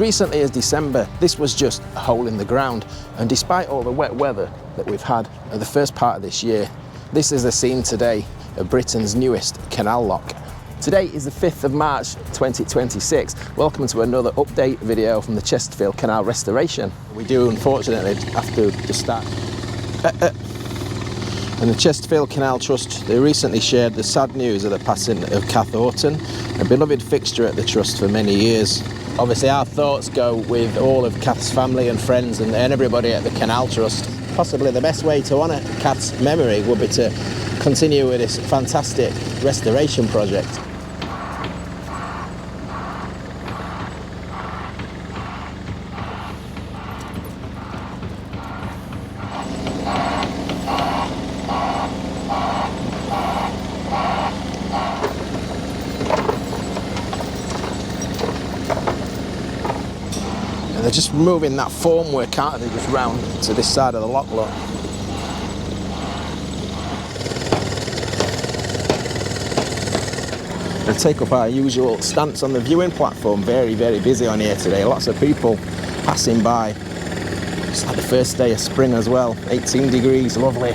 recently as December, this was just a hole in the ground, and despite all the wet weather that we've had at the first part of this year, this is the scene today of Britain's newest canal lock. Today is the 5th of March 2026. Welcome to another update video from the Chesterfield Canal Restoration. We do unfortunately have to just start. And the Chesterfield Canal Trust, they recently shared the sad news of the passing of Kath Orton, a beloved fixture at the Trust for many years. Obviously our thoughts go with all of Kath's family and friends and everybody at the Canal Trust. Possibly the best way to honour Kath's memory would be to continue with this fantastic restoration project. They're just moving that formwork out, and they just round to this side of the lock. Look. We'll take up our usual stance on the viewing platform. Very, very busy on here today. Lots of people passing by. It's like the first day of spring as well. 18 degrees, lovely.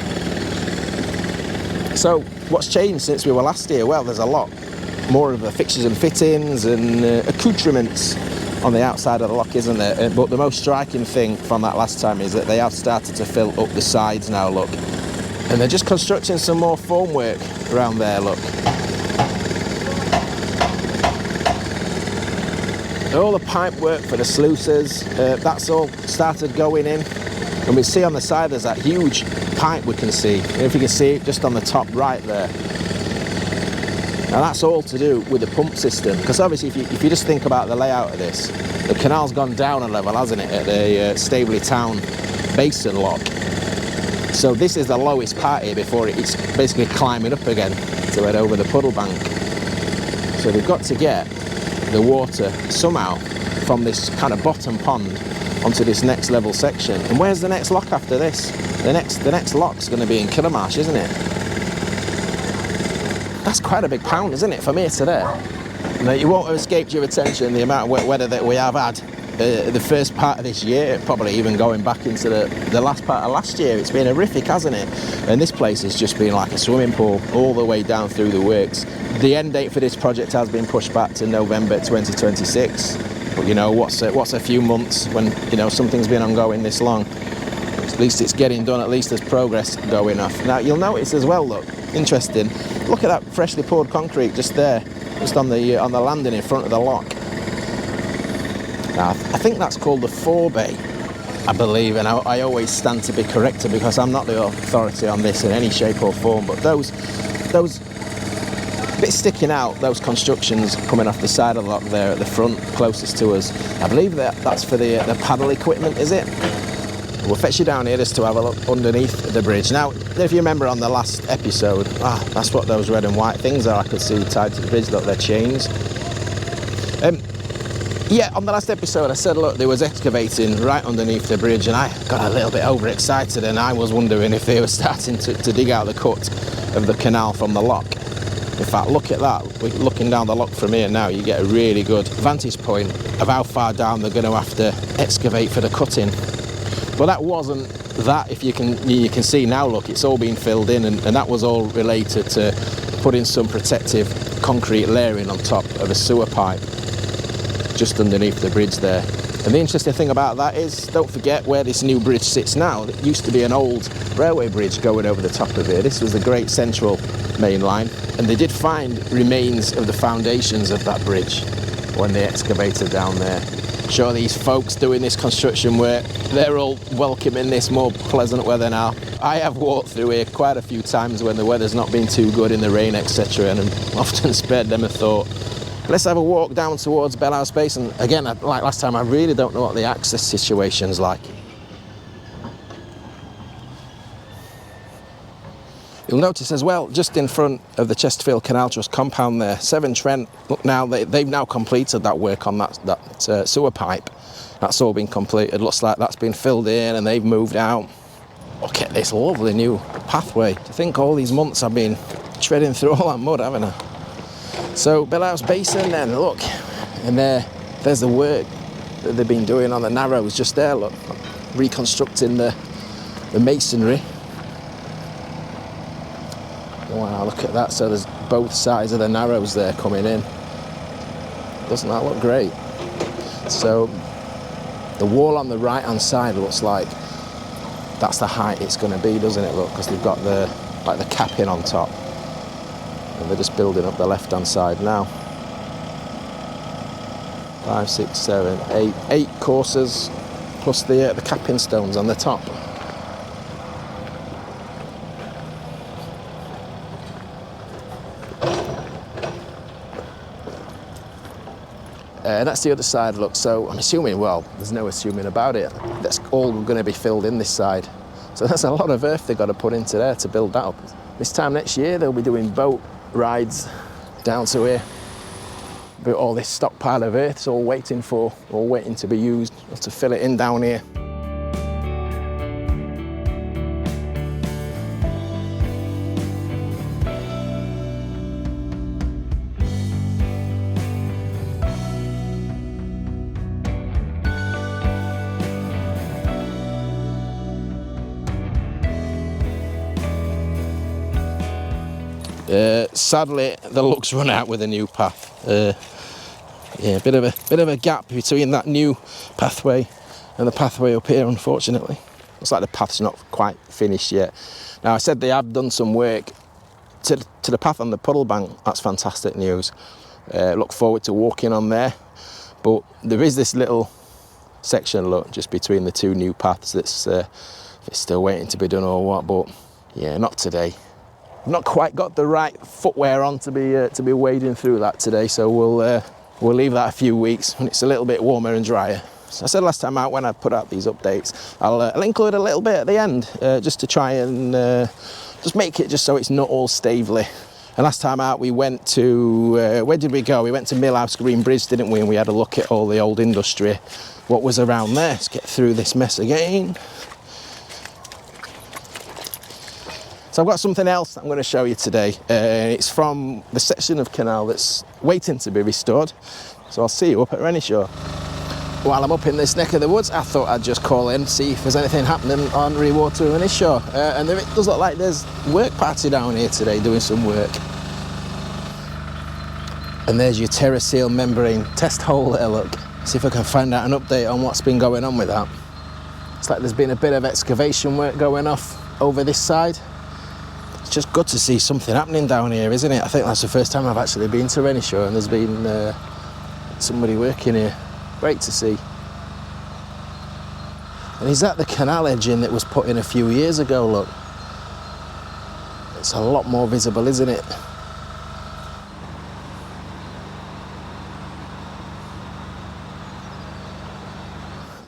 So, what's changed since we were last here? Well, there's a lot more of the fixtures and fittings and accoutrements on the outside of the lock, isn't there? But the most striking thing from that last time is that they have started to fill up the sides now, look. And they're just constructing some more formwork around there, look. All the pipe work for the sluices, that's all started going in. And we see on the side there's that huge pipe we can see. And if you can see it just on the top right there. Now that's all to do with the pump system, because obviously if you just think about the layout of this, the canal's gone down a level, hasn't it, at the Staveley Town Basin lock. So this is the lowest part here before it's basically climbing up again to head over the Puddle Bank. So they've got to get the water somehow from this kind of bottom pond onto this next level section. And where's the next lock after this? The next lock's going to be in Killamarsh, isn't it? That's quite a big pound, isn't it, from here to there? Now, you won't have escaped your attention the amount of wet weather that we have had the first part of this year, probably even going back into the last part of last year. It's been horrific, hasn't it? And this place has just been like a swimming pool all the way down through the works. The end date for this project has been pushed back to November 2026. But you know, what's a few months when, you know, something's been ongoing this long? At least it's getting done, at least there's progress going off. Now, you'll notice as well, look, interesting, look at that freshly poured concrete just there, just on the landing in front of the lock. Now, I think that's called the forebay, I believe, and I always stand to be corrected because I'm not the authority on this in any shape or form, but those bits sticking out, those constructions coming off the side of the lock there at the front, closest to us, I believe that's for the paddle equipment, is it? We'll fetch you down here just to have a look underneath the bridge. Now, if you remember on the last episode, that's what those red and white things are I could see tied to the bridge. Look, they're chains. Yeah, on the last episode I said, look, there was excavating right underneath the bridge, and I got a little bit overexcited, and I was wondering if they were starting to dig out the cut of the canal from the lock. In fact, look at that. We're looking down the lock from here now, you get a really good vantage point of how far down they're going to have to excavate for the cutting. Well, that wasn't that. If you can see now, look, it's all been filled in, and that was all related to putting some protective concrete layering on top of a sewer pipe just underneath the bridge there. And the interesting thing about that is, don't forget where this new bridge sits now. It used to be an old railway bridge going over the top of here. This was the Great Central main line, and they did find remains of the foundations of that bridge when they excavated down there. Sure, these folks doing this construction work, they're all welcoming this more pleasant weather now. I have walked through here quite a few times when the weather's not been too good in the rain, etc., and I've often spared them a thought. Let's have a walk down towards Bellhouse Basin. Again, like last time, I really don't know what the access situation's like. You'll notice as well, just in front of the Chesterfield Canal Trust compound there, Severn Trent, look now, they've now completed that work on that sewer pipe. That's all been completed. Looks like that's been filled in and they've moved out. Look at this lovely new pathway. To think all these months I've been treading through all that mud, haven't I? So Bellhouse Basin then, look, and there's the work that they've been doing on the narrows just there, look, reconstructing the masonry. Wow, look at that. So there's both sides of the narrows there coming in. Doesn't that look great? So the wall on the right hand side looks like that's the height it's going to be, doesn't it? Look, because they've got the capping on top, and they're just building up the left hand side now. 5, 6, 7, 8 courses plus the capping stones on the top. And that's the other side, look. So I'm assuming, well, there's no assuming about it, that's all going to be filled in this side. So that's a lot of earth they've got to put into there to build that up. This time next year, they'll be doing boat rides down to here. But all this stockpile of earth is all waiting to be used to fill it in down here. Sadly, the luck's run out with a new path. Yeah, a bit of a gap between that new pathway and the pathway up here, unfortunately. Looks like the path's not quite finished yet. Now, I said they have done some work to the path on the Puddle Bank. That's fantastic news. Look forward to walking on there. But there is this little section, look, just between the two new paths that's it's still waiting to be done or what. But yeah, not today. I've not quite got the right footwear on to be wading through that today, so we'll leave that a few weeks when it's a little bit warmer and drier. So I said last time out when I put out these updates, I'll include a little bit at the end just to try and just make it just so it's not all Staveley. And last time out we went to, where did we go? We went to Millhouse Green Bridge, didn't we? And we had a look at all the old industry, what was around there. Let's get through this mess again. So I've got something else I'm going to show you today. It's from the section of canal that's waiting to be restored. So I'll see you up at Renishaw. While I'm up in this neck of the woods, I thought I'd just call in, see if there's anything happening on Rewater and Renishaw. And it does look like there's work party down here today doing some work. And there's your TerraSeal membrane test hole there, look. See if I can find out an update on what's been going on with that. It's like there's been a bit of excavation work going off over this side. It's just good to see something happening down here, isn't it? I think that's the first time I've actually been to Renishaw and there's been somebody working here. Great to see. And is that the canal edging that was put in a few years ago, look? It's a lot more visible, isn't it?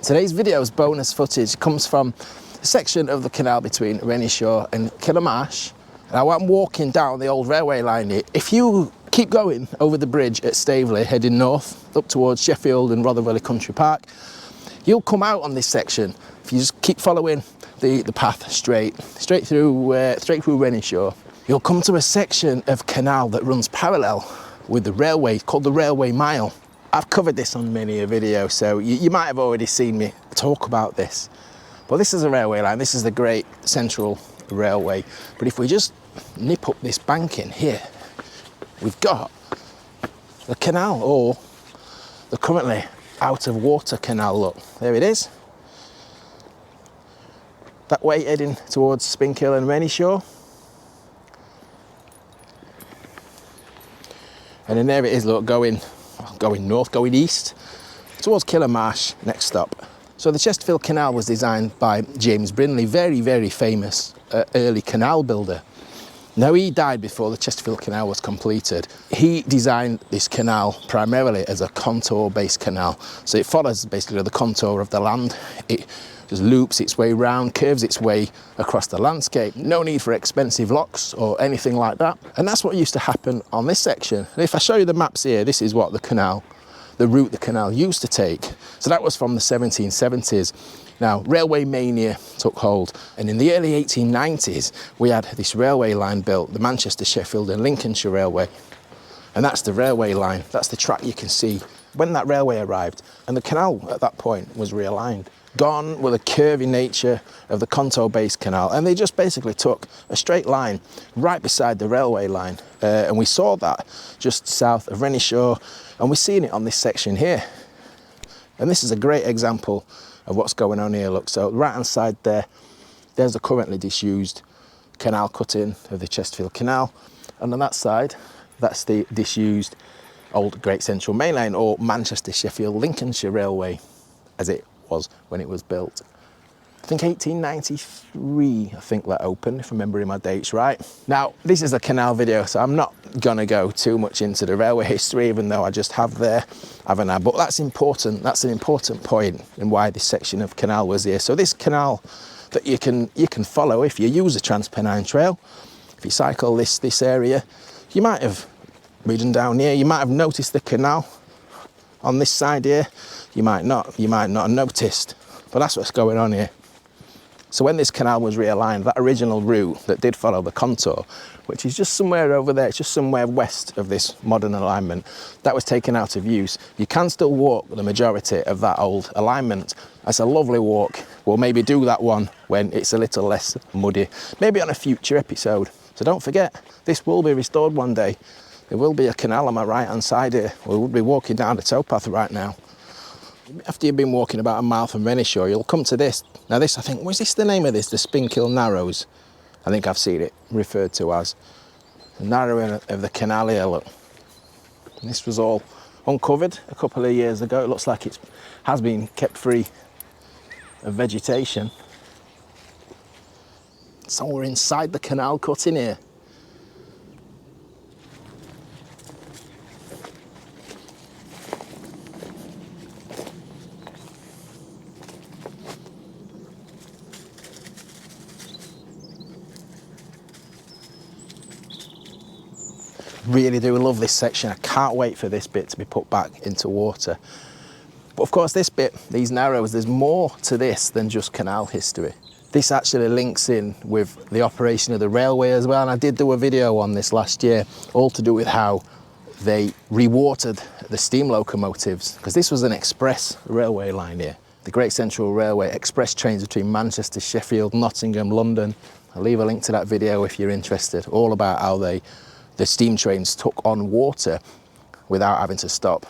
Today's video's bonus footage comes from a section of the canal between Renishaw and Killamarsh. Now I'm walking down the old railway line here. If you keep going over the bridge at Staveley, heading north, up towards Sheffield and Rotherville Country Park, you'll come out on this section. If you just keep following the path straight through Renishaw, you'll come to a section of canal that runs parallel with the railway, called the Railway Mile. I've covered this on many a video, so you might have already seen me talk about this. But this is a railway line, this is the Great Central Railway. But if we just nip up this bank in here, we've got the canal, or the currently out of water canal, look, there it is. That way heading towards Spinkhill and Renishaw. And then there it is, look, going north, going east, towards Killamarsh, next stop. So the Chesterfield Canal was designed by James Brindley, very, very famous early canal builder. Now, he died before the Chesterfield Canal was completed. He designed this canal primarily as a contour-based canal. So it follows basically the contour of the land. It just loops its way round, curves its way across the landscape. No need for expensive locks or anything like that. And that's what used to happen on this section. And if I show you the maps here, this is what the route the canal used to take. So that was from the 1770s. Now, railway mania took hold, and in the early 1890s, we had this railway line built, the Manchester, Sheffield and Lincolnshire Railway. And that's the railway line. That's the track you can see when that railway arrived, and the canal at that point was realigned. Gone were the curvy nature of the contour-based canal, and they just basically took a straight line right beside the railway line. And we saw that just south of Renishaw, and we're seeing it on this section here. And this is a great example of what's going on here. Look, so right hand side there, there's the currently disused canal cutting of the Chesterfield Canal, and on that side, that's the disused old Great Central Main Line, or Manchester, Sheffield, Lincolnshire Railway, as it was when it was built. I think 1893, I think that opened, if I'm remembering my dates right. Now, this is a canal video, so I'm not gonna go too much into the railway history, even though I just have there, haven't I? But that's important, that's an important point in why this section of canal was here. So this canal that you can follow if you use the Transpennine Trail, if you cycle this area, you might have ridden down here, you might have noticed the canal on this side here. You might not have noticed, but that's what's going on here. So when this canal was realigned, that original route that did follow the contour, which is just somewhere over there, it's just somewhere west of this modern alignment, that was taken out of use. You can still walk the majority of that old alignment. That's a lovely walk. We'll maybe do that one when it's a little less muddy, maybe on a future episode. So don't forget, this will be restored one day. There will be a canal on my right hand side here. We'll be walking down the towpath right now. After you've been walking about a mile from Renishaw, you'll come to this. Now this, I think, was this the name of this? The Spinkhill Narrows. I think I've seen it referred to as the narrowing of the canal here, look. And this was all uncovered a couple of years ago. It looks like it has been kept free of vegetation. So we're inside the canal cutting here. Really do love this section. I can't wait for this bit to be put back into water. But of course this bit, these narrows, there's more to this than just canal history. This actually links in with the operation of the railway as well, and I did do a video on this last year, all to do with how they re-watered the steam locomotives, because this was an express railway line here. The Great Central Railway express trains between Manchester, Sheffield, Nottingham, London. I'll leave a link to that video if you're interested, all about how the steam trains took on water without having to stop.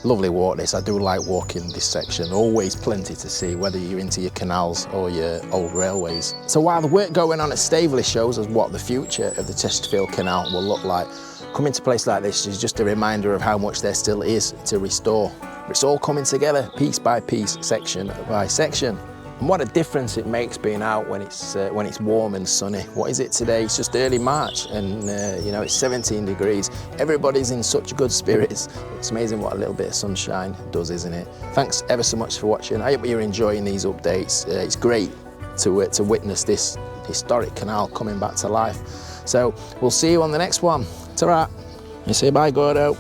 Lovely walk this. I do like walking this section. Always plenty to see, whether you're into your canals or your old railways. So while the work going on at Staveley shows us what the future of the Chesterfield Canal will look like, coming to a place like this is just a reminder of how much there still is to restore. It's all coming together piece by piece, section by section. And what a difference it makes being out when it's warm and sunny. What is it today? It's just early March, and you know, it's 17 degrees. Everybody's in such good spirits. It's amazing what a little bit of sunshine does, isn't it? Thanks ever so much for watching. I hope you're enjoying these updates. It's great to witness this historic canal coming back to life. So we'll see you on the next one. Ta-ra. You say bye, Gordo.